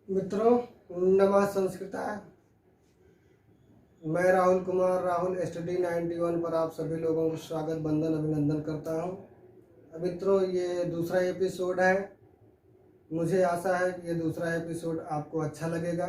मित्रों, नमः संस्कृता। मैं राहुल कुमार राहुल स्टडी 91 पर आप सभी लोगों को स्वागत वंदन अभिनंदन करता हूं। मित्रों, ये दूसरा एपिसोड है। मुझे आशा है कि ये दूसरा एपिसोड आपको अच्छा लगेगा।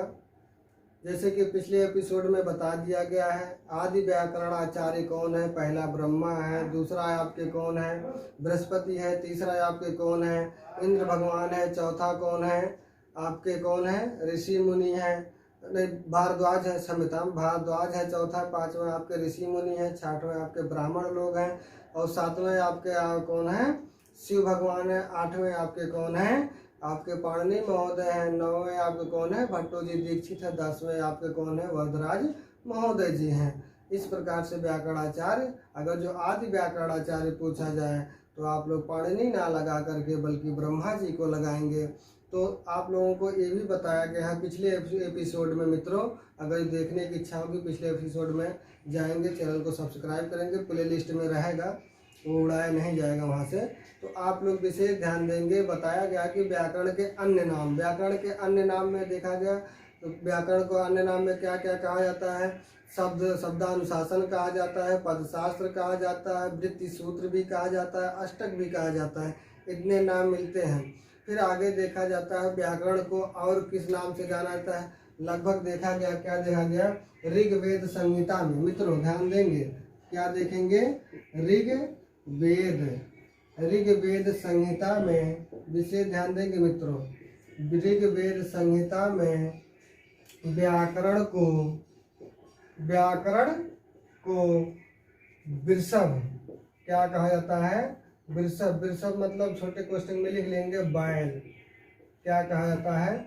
जैसे कि पिछले एपिसोड में बता दिया गया है, आदि व्याकरण आचार्य कौन है। पहला ब्रह्मा है, दूसरा आपके कौन है बृहस्पति है, तीसरा आपके कौन है इंद्र भगवान है, चौथा कौन है आपके कौन है ऋषि मुनि है, नहीं भारद्वाज है, क्षमता भारद्वाज है चौथा, पांचवें आपके ऋषि मुनि है, छठवें आपके ब्राह्मण लोग हैं और सातवें आपके कौन है शिव भगवान है, आठवें आपके कौन है आपके पाणिनि महोदय हैं, नौवें आपके कौन है भट्टो जी दीक्षित है, 10वें आपके कौन है वरदराज महोदय जी हैं। इस प्रकार से व्याकरणाचार्य, अगर जो आदि व्याकरणाचार्य पूछा जाए तो आप लोग पाणिनि ना लगा करके बल्कि ब्रह्मा जी को लगाएंगे। तो आप लोगों को ये भी बताया गया है पिछले एपिसोड में। मित्रों, अगर देखने की इच्छा होगी पिछले एपिसोड में जाएंगे, चैनल को सब्सक्राइब करेंगे, प्ले लिस्ट में रहेगा, वो उड़ाया नहीं जाएगा वहाँ से। तो आप लोग विशेष ध्यान देंगे। बताया गया कि व्याकरण के अन्य नाम, व्याकरण के अन्य नाम में देखा गया तो व्याकरण को अन्य नाम में क्या क्या कहा जाता है। शब्दानुशासन कहा जाता है, पदशास्त्र कहा जाता है, वृत्ति सूत्र भी कहा जाता है, अष्टक भी कहा जाता है। इतने नाम मिलते हैं। फिर आगे देखा जाता है व्याकरण को और किस नाम से जाना जाता है। लगभग देखा गया, क्या देखा गया ऋग्वेद संहिता में। मित्रों ध्यान देंगे, क्या देखेंगे ऋग्वेद संहिता में विशेष ध्यान देंगे। मित्रों, ऋग्वेद संहिता में व्याकरण को वृषभ क्या कहा जाता है। वृषभ मतलब छोटे क्वेश्चन में लिख लेंगे बैल। क्या कहा जाता है,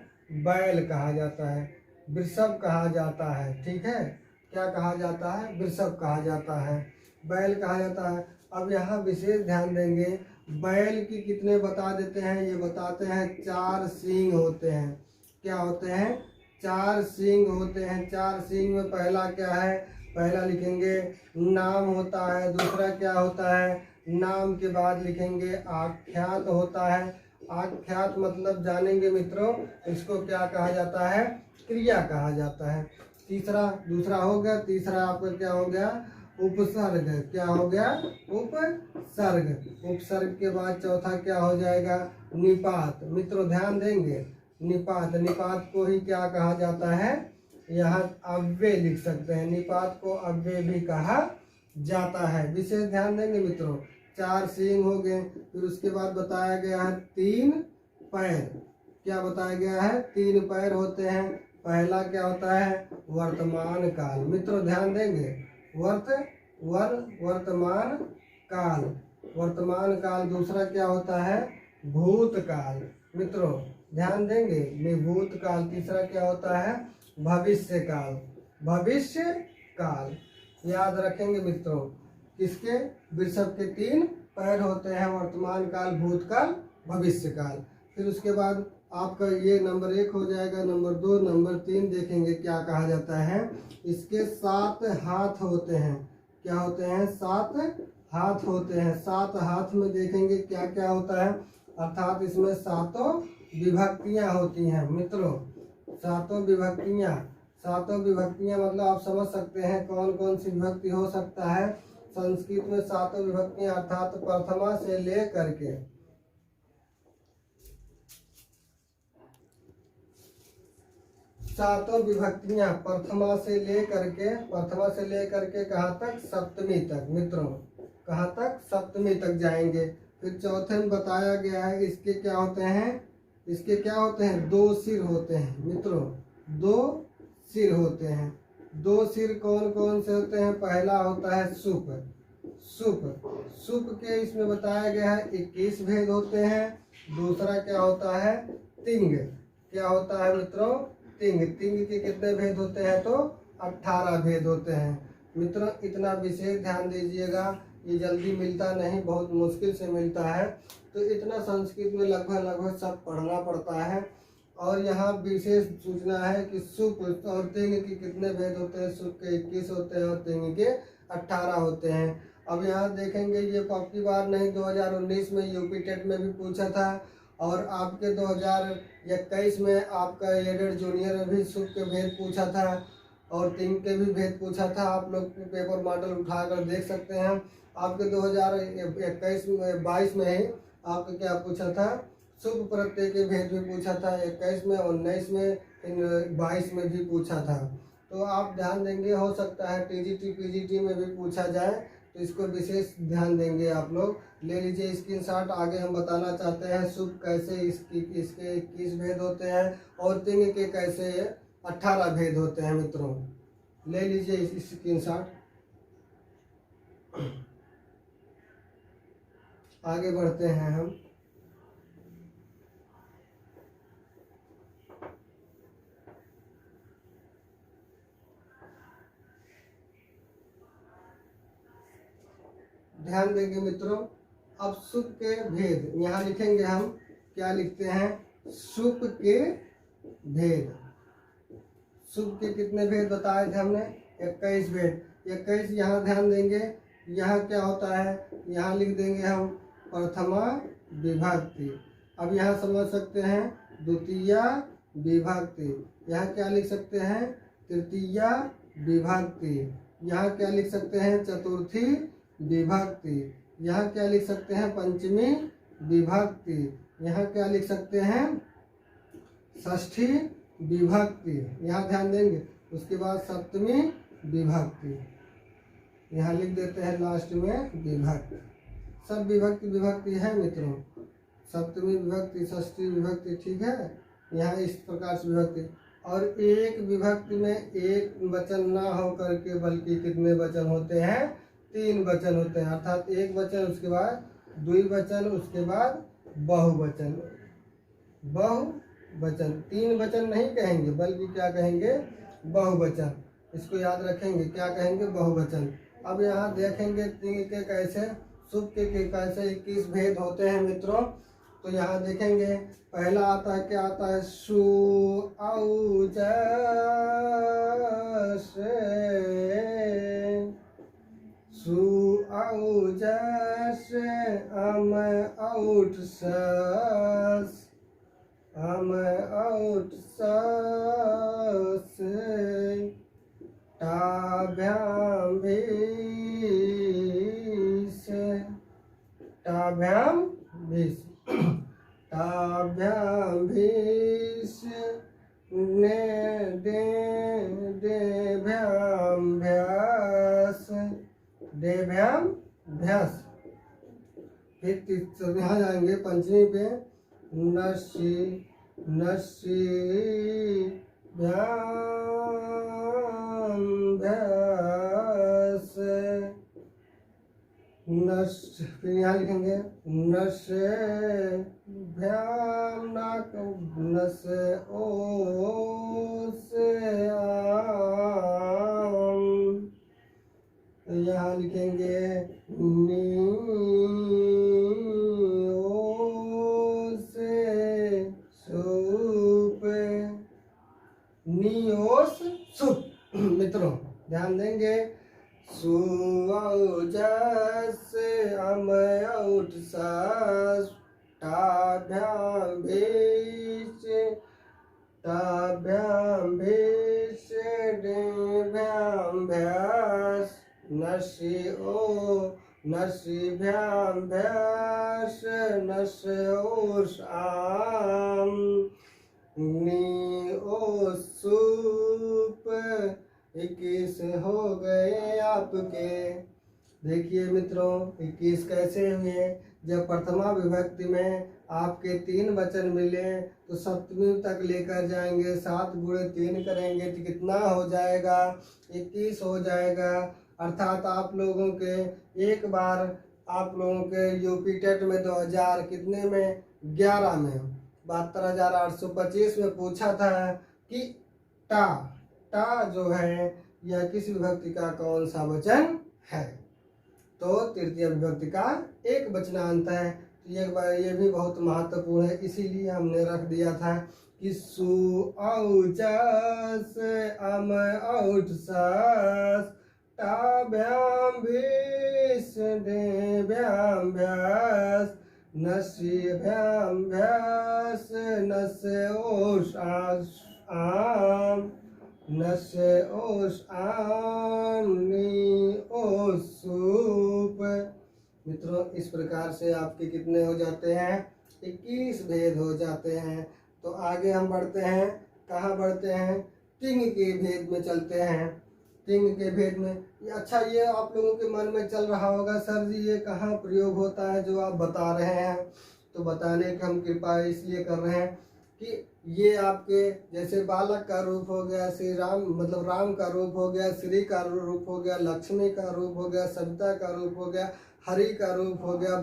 बैल कहा जाता है, वृषभ कहा जाता है। ठीक है, क्या कहा जाता है, वृषभ कहा जाता है, बैल कहा जाता है। अब यहाँ विशेष ध्यान देंगे, बैल की कितने बता देते हैं। ये बताते हैं 4 सींग होते हैं। क्या होते हैं, 4 सींग होते हैं। 4 सींग में पहला क्या है, पहला लिखेंगे नाम होता है। दूसरा क्या होता है, नाम के बाद लिखेंगे आख्यात होता है। आख्यात मतलब जानेंगे मित्रों, इसको क्या कहा जाता है, क्रिया कहा जाता है। दूसरा हो गया। तीसरा आपका क्या हो गया, उपसर्ग। क्या हो गया, उपसर्ग। उपसर्ग के बाद चौथा क्या हो जाएगा, निपात। मित्रों ध्यान देंगे, निपात को ही क्या कहा जाता है, यहाँ अव्यय लिख सकते हैं। निपात को अव्यय भी कहा जाता है। विशेष ध्यान देंगे मित्रों। 4 सींग हो गए। फिर उसके बाद बताया गया है 3 पैर। क्या बताया गया है, 3 पैर होते हैं। पहला क्या होता है, वर्तमान काल। मित्रों ध्यान देंगे, वर्तमान काल। दूसरा क्या होता है, भूतकाल। मित्रों ध्यान देंगे, भूतकाल। तीसरा क्या होता है, भविष्य काल। याद रखेंगे मित्रों, किसके, वृषभ के 3 पैर होते हैं, वर्तमान काल, भूतकाल, भविष्य काल। फिर उसके बाद आपका ये नंबर 1 हो जाएगा। नंबर 2, नंबर 3 देखेंगे क्या कहा जाता है। इसके 7 हाथ होते हैं। क्या होते हैं, 7 हाथ होते हैं। 7 हाथ में देखेंगे क्या क्या होता है, अर्थात इसमें 7 विभक्तियां होती हैं। मित्रों 7 विभक्तियां मतलब आप समझ सकते हैं कौन कौन सी विभक्ति हो सकता है। संस्कृत में 7 विभक्तियां अर्थात प्रथमा से ले करके 7 विभक्तियां प्रथमा से ले करके कहाँ तक, सप्तमी तक। मित्रों कहाँ तक, सप्तमी तक जाएंगे। फिर चौथे में बताया गया है इसके क्या होते हैं, 2 सिर होते हैं। मित्रों 2 सिर होते हैं। 2 सिर कौन कौन से होते हैं, पहला होता है सुप के इसमें बताया गया है 21 भेद होते हैं। दूसरा क्या होता है, तिंग। क्या होता है मित्रों, तिंग के कितने भेद होते हैं, तो 18 भेद होते हैं। मित्रों इतना विशेष ध्यान दीजिएगा, ये जल्दी मिलता नहीं, बहुत मुश्किल से मिलता है। तो इतना संस्कृत में लगभग सब पढ़ना पड़ता है। और यहाँ विशेष सूचना है कि सुप और तिंग के कितने भेद होते हैं। सुप के 21 होते हैं और तिंग के 18 होते हैं। अब यहाँ देखेंगे, ये अब की बार नहीं, 2019 में यूपी टेट में भी पूछा था और आपके 2021 में आपका एडेड जूनियर में भी सुख के भेद पूछा था और तिंग के भी भेद पूछा था। आप लोग पेपर मॉडल उठाकर देख सकते हैं। आपके 2022 में ही आपका क्या पूछा था, शुभ प्रत्यय के भेद भी पूछा था 21 में, 19 में, 22 में भी पूछा था। तो आप ध्यान देंगे, हो सकता है टीजीटी पीजीटी में भी पूछा जाए, तो इसको विशेष ध्यान देंगे आप लोग। ले लीजिए स्क्रीनशॉट। आगे हम बताना चाहते हैं शुभ कैसे इसके 21 भेद होते हैं और तिंग के कैसे 18 भेद होते हैं मित्रों। ले लीजिए इस स्क्रीनशॉट। आगे बढ़ते हैं हम। ध्यान देंगे मित्रों। अब सुप के भेद यहाँ लिखेंगे हम। क्या लिखते हैं, सुप के भेद। सुप के कितने भेद बताए थे हमने, 21 भेद। 21 यहाँ ध्यान देंगे, यहाँ क्या होता है, यहाँ लिख देंगे हम प्रथमा विभक्ति। अब यहाँ समझ सकते हैं द्वितीया विभक्ति। यहाँ क्या लिख सकते हैं, तृतीया विभक्ति। यहाँ क्या लिख सकते हैं, चतुर्थी विभक्ति। यहाँ क्या लिख सकते हैं, पंचमी विभक्ति। यहाँ क्या लिख सकते हैं, षष्ठी विभक्ति। यहाँ ध्यान देंगे। उसके बाद सप्तमी विभक्ति, यहाँ लिख देते हैं लास्ट में विभक्ति। सब विभक्ति विभक्ति है मित्रों, सप्तमी विभक्ति, षष्ठी विभक्ति, ठीक है। यहाँ इस प्रकार से विभक्ति। और एक विभक्ति में एक वचन ना हो करके बल्कि कितने वचन होते हैं, 3 वचन होते हैं। अर्थात एक वचन, उसके बाद द्विवचन, उसके बाद बहुवचन। बहुवचन, 3 वचन नहीं कहेंगे बल्कि क्या कहेंगे, बहुवचन। इसको याद रखेंगे, क्या कहेंगे, बहुवचन। अब यहाँ देखेंगे तिंग के कैसे, शुभ के कैसे 21 भेद होते हैं मित्रों। तो यहाँ देखेंगे पहला आता है, क्या आता है, सु औ ज से, सु औ ज से, अम औट सस, अम औट सस, टाभ्याम भीस, टाभ्याम भीस, टाभ्याम भीस, ने देभ्याम भ्यास, देभ्याम भ्यास। फिर यहाँ जाएंगे पंचमी पे, नशी नशी भ्याम भ्यास, नश। फिर यहाँ लिखेंगे नश भ्याम नाक, नश ओस आम। यहाँ लिखेंगे नी ओस सूप, नियोस सुप। मित्रों ध्यान देंगे, सुजस अम औट सस, टाभ्याम भीष, टाभ्याम भीष, डेभ्याम भ्यास, नशी ओ नशी भ्याम भ्यास, नश ओस आम, नी ओ सूप। 21 हो गए आपके। देखिए मित्रों 21 कैसे हुए, जब प्रथमा विभक्ति में आपके 3 वचन मिले तो सप्तमी तक लेकर जाएंगे, 7 गुणे 3 करेंगे तो कितना हो जाएगा, 21 हो जाएगा। अर्थात आप लोगों के एक बार आप लोगों के यूपी टेट में 2000 कितने में, 11 में 72,825 में पूछा था कि टा टा जो है यह किस विभक्ति का कौन सा वचन है। तो तृतीय विभक्ति का एक वचनांत है। तो ये भी बहुत महत्वपूर्ण है, इसीलिए हमने रख दिया था कि सु औ जस अम औट सस, टाभ्याम भीष डेभ्याम भ्यास, नस्यभ्यां भ्यास नस्य ओष आम नस्य ओष आम नी ओष सूप। मित्रों इस प्रकार से आपके कितने हो जाते हैं? 21 भेद हो जाते हैं। तो आगे हम बढ़ते हैं। कहाँ बढ़ते हैं? तिंग के भेद में चलते हैं। तिंग के भेद में अच्छा, ये आप लोगों के मन में चल रहा होगा, सर जी ये कहाँ प्रयोग होता है जो आप बता रहे हैं? तो बताने की हम कृपा इसलिए कर रहे हैं कि ये आपके जैसे बालक का रूप हो गया, श्री राम मतलब राम का रूप हो गया, श्री का रूप हो गया, लक्ष्मी का रूप हो गया, सविता का रूप हो गया, हरि का रूप हो गया,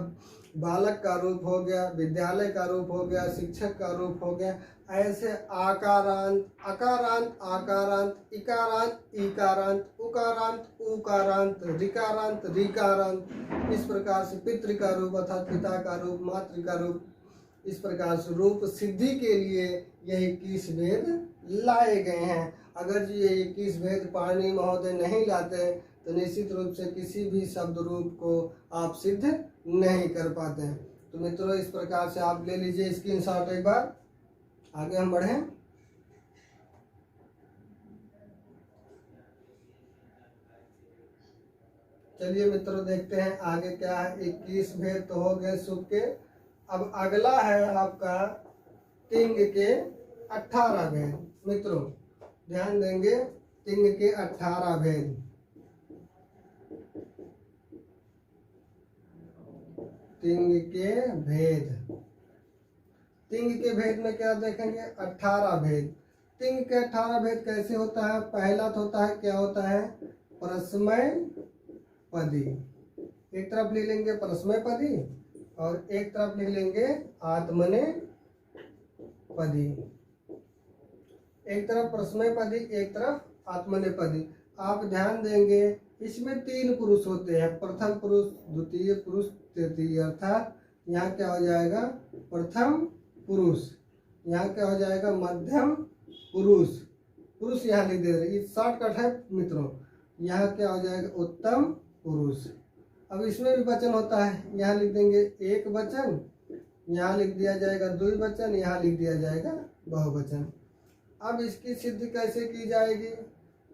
बालक का रूप हो गया, विद्यालय का रूप हो गया, शिक्षक का रूप हो गया। ऐसे आकारांत, अकारांत, आकारांत, इकारांत, ईकारांत, उकारांत, उकारांत, ऋकारांत, ऋकारांत, इस प्रकार से पितृ का रूप अर्थात पिता का रूप, मातृ का रूप, इस प्रकार से रूप सिद्धि के लिए यह 21 भेद लाए गए हैं। अगर जी ये 21 भेद पाणिनि महोदय नहीं लाते तो निश्चित रूप से किसी भी शब्द रूप को आप सिद्ध नहीं कर पाते हैं। तो मित्रों इस प्रकार से आप ले लीजिए स्क्रीनशॉट एक बार। आगे हम बढ़ें। चलिए मित्रों देखते हैं आगे क्या है। 21 भेद तो हो गए सुख के। अब अगला है आपका तिंग के 18 भेद। मित्रों ध्यान देंगे, तिंग के 18 भेद। तिंग के भेद, तिंग के भेद में क्या देखेंगे? 18 भेद। तिंग के 18 भेद कैसे होता है? पहला तो होता है, क्या होता है? परस्मय पदी। एक तरफ ले लेंगे परस्मय पदी और एक तरफ ले लेंगे आत्मने पदी। एक तरफ परस्मय पदी, एक तरफ आत्मने पदी। आप ध्यान देंगे इसमें 3 पुरुष होते हैं, प्रथम पुरुष, द्वितीय पुरुष, तृतीय। अर्थात यहाँ क्या हो जाएगा? प्रथम पुरुष। यहाँ क्या हो जाएगा? मध्यम पुरुष। पुरुष यहाँ लिख दे रहे, ये शॉर्टकट है मित्रों। यहाँ क्या हो जाएगा? उत्तम पुरुष। अब इसमें भी वचन होता है, यहाँ लिख देंगे एक वचन, यहाँ लिख दिया जाएगा द्विवचन, यहाँ लिख दिया जाएगा बहुवचन। अब इसकी सिद्धि कैसे की जाएगी?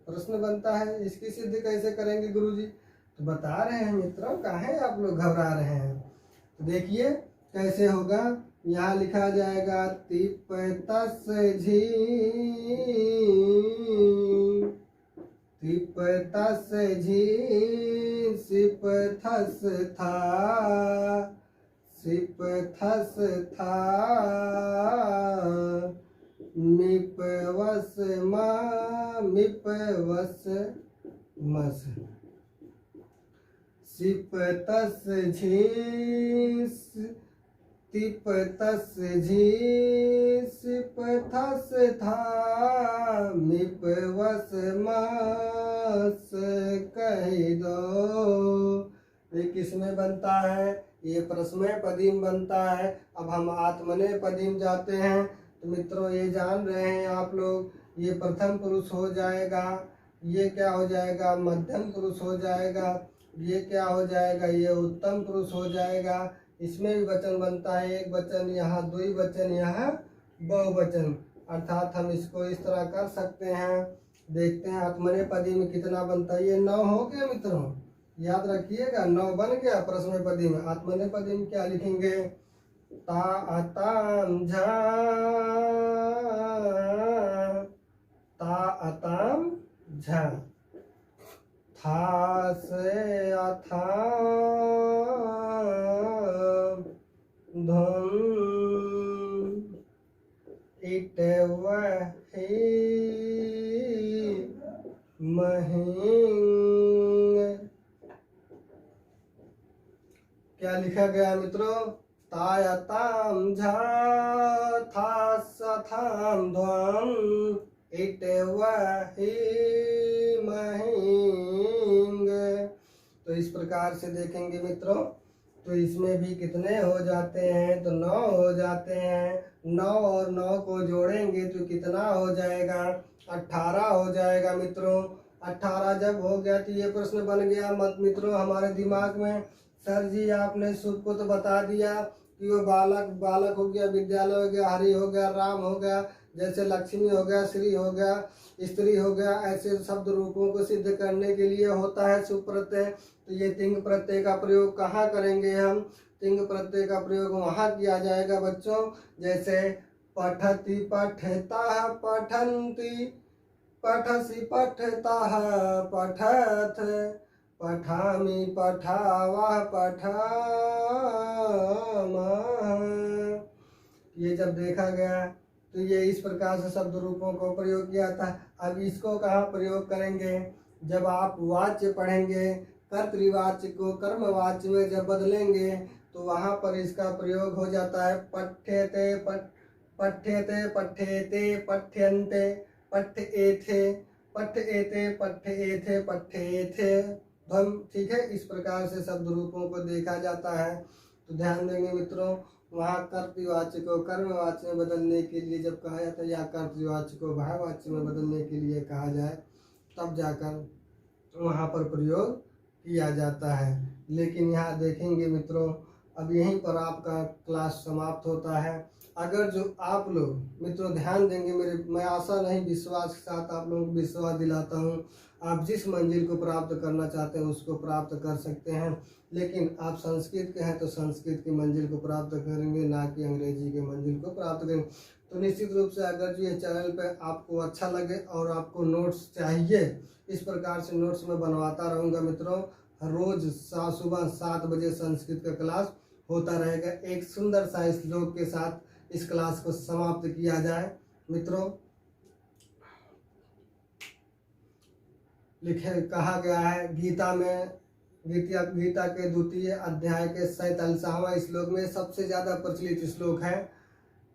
प्रश्न बनता है, इसकी सिद्धि कैसे करेंगे गुरुजी? तो बता रहे हैं मित्रों, काहे आप लोग घबरा रहे हैं? तो देखिए कैसे होगा। यहाँ लिखा जाएगा तिप तस झी, तिप तस झी, सिप थस था, सिप थस था, मिप वस मा, मिप वस मस, सिप तस झी, तिप तस झी, सिप थस था, मिप वस मस कह दो। ये किसमें बनता है? ये परस्मय पदीम बनता है। अब हम आत्मने पदीम जाते हैं। तो मित्रों ये जान रहे हैं आप लोग, ये प्रथम पुरुष हो जाएगा, ये क्या हो जाएगा? मध्यम पुरुष हो जाएगा, ये क्या हो जाएगा? ये उत्तम पुरुष हो जाएगा। इसमें भी वचन बनता है, एक वचन, यहाँ द्विवचन, यहाँ बहुवचन। अर्थात हम इसको इस तरह कर सकते हैं। देखते हैं आत्मने पदी में कितना बनता है। ये 9 हो गया मित्रों, याद रखिएगा 9 बन गया परस्मय पदी में। आत्मने पदी में क्या लिखेंगे? ता अताम झा, ता अताम झा, था से अथा धुम, इट वही महिंग। क्या लिखा गया मित्रों? तायताम झा, था सथाम ध्वम, इट वही महिंग। तो इस प्रकार से देखेंगे मित्रों, तो इसमें भी कितने हो जाते हैं? तो 9 हो जाते हैं। 9 और 9 को जोड़ेंगे तो कितना हो जाएगा? 18 हो जाएगा मित्रों। 18 जब हो गया तो ये प्रश्न बन गया मत मित्रों हमारे दिमाग में, सर जी आपने सुख को तो बता दिया, कि वो बालक बालक हो गया, विद्यालय हो गया, हरि हो गया, राम हो गया, जैसे लक्ष्मी हो गया, श्री हो गया, स्त्री हो गया, ऐसे शब्द रूपों को सिद्ध करने के लिए होता है सुप प्रत्यय। तो ये तिंग प्रत्यय का प्रयोग कहाँ करेंगे हम? तिंग प्रत्यय का प्रयोग वहाँ किया जाएगा बच्चों, जैसे पठति पठता पठन्ति, पठसि पठता पठथ, पठामि पठावः पठामः। ये जब देखा गया तो ये इस प्रकार से शब्द रूपों को प्रयोग किया था। अब इसको कहाँ प्रयोग करेंगे? जब आप वाच्य पढ़ेंगे, कर्तृवाच्य को कर्मवाच्य में जब बदलेंगे तो वहाँ पर इसका प्रयोग हो जाता है पठ्यते पठ्यते पठ्येते पठ्यन्ते पठ्येथे पठ्येते पठ्येथे पठ्येथे ध्वम। ठीक है, इस प्रकार से शब्द रूपों को देखा जाता है। तो ध्यान देंगे मित्रों, वहाँ कर्तृवाच्य को कर्मवाच्य में बदलने के लिए जब कहा जाता है या कर्तृवाच्य को भाववाच्य में बदलने के लिए कहा जाए तब जाकर वहाँ पर प्रयोग किया जाता है। लेकिन यहाँ देखेंगे मित्रों, अब यहीं पर आपका क्लास समाप्त होता है। अगर जो आप लोग मित्रों ध्यान देंगे मेरे, मैं आशा नहीं विश्वास के साथ आप लोगों को विश्वास दिलाता हूँ, आप जिस मंजिल को प्राप्त करना चाहते हैं उसको प्राप्त कर सकते हैं। लेकिन आप संस्कृत के हैं तो संस्कृत की मंजिल को प्राप्त करेंगे, ना कि अंग्रेजी के मंजिल को प्राप्त करेंगे। तो निश्चित रूप से अगर ये चैनल पे आपको अच्छा लगे और आपको नोट्स चाहिए, इस प्रकार से नोट्स मैं बनवाता रहूँगा मित्रों। रोज सुबह 7 बजे संस्कृत का क्लास होता रहेगा। एक सुंदर सा श्लोक के साथ इस क्लास को समाप्त किया जाए मित्रों। लिखे कहा गया है गीता में, गीता के 2 अध्याय के 47वां श्लोक में सबसे ज्यादा प्रचलित श्लोक है,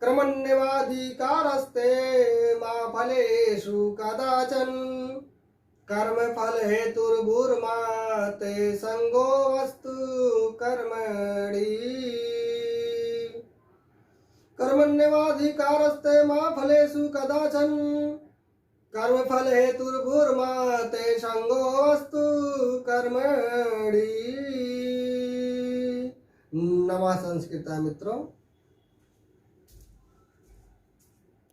कर्मण्येवाधिकारस्ते मा फलेषु कदाचन, कर्म फल हेतुर्भूर्मा ते संगो वस्तु कर्मणि। कर्मण्येवाधिकारस्ते मा फलेषु कदाचन, कर्म फल हेतुर्भूर्मा ते संगो वस्तु कर्मणि। नमः संस्कृता मित्रों।